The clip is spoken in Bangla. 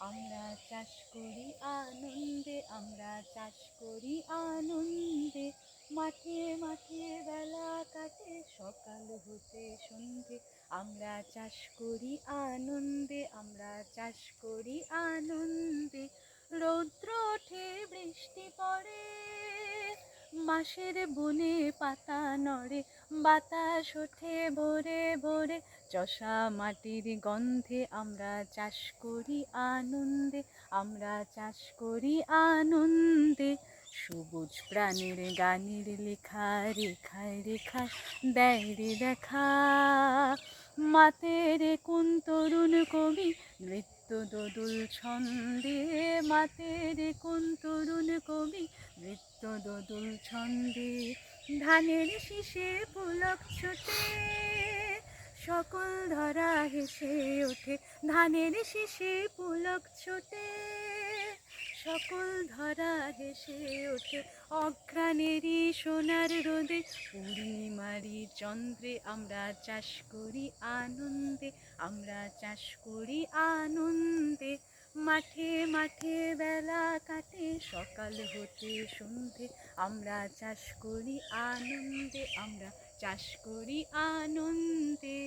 আমরা চাষ করি আনন্দে, আমরা চাষ করি আনন্দে, মাঠে মাঠে বেলা কাটে সকাল হতে সন্ধে। আমরা চাষ করি আনন্দে, আমরা চাষ করি আনন্দে, রৌদ্র ওঠে বৃষ্টি পড়ে, মাসের বনে পাতা নড়ে, বাতাস ওঠে ভোরে ভোরে, চষা মাটির গন্ধে। আমরা চাষ করি আনন্দে, আমরা চাষ করি আনন্দে, সবুজ প্রাণীর গানের লেখা, রেখায় রেখায় দেয় রে দেখা। মাতে রে কোন তরুণ কবি নৃত্য দোদুল ছন্দে, মাতে রে কোন তরুণ কবি নৃত্য দোদুল ছন্দে। ধানের শীষে পুলক ছোটে, সকল ধরা হেসে ওঠে, ধানের শীষে পুলক ছোটে, সকল ধরা হেসে ওঠে, অঘ্রাণেরই সোনার রোদে, পূর্ণিমারি চন্দ্রে। আমরা চাষ করি আনন্দে, আমরা চাষ করি আনন্দে, মাঠে মাঠে বেলা কাটে সকাল হতে সন্ধে। আমরা চাষ করি আনন্দে, আমরা চাষ করি আনন্দে।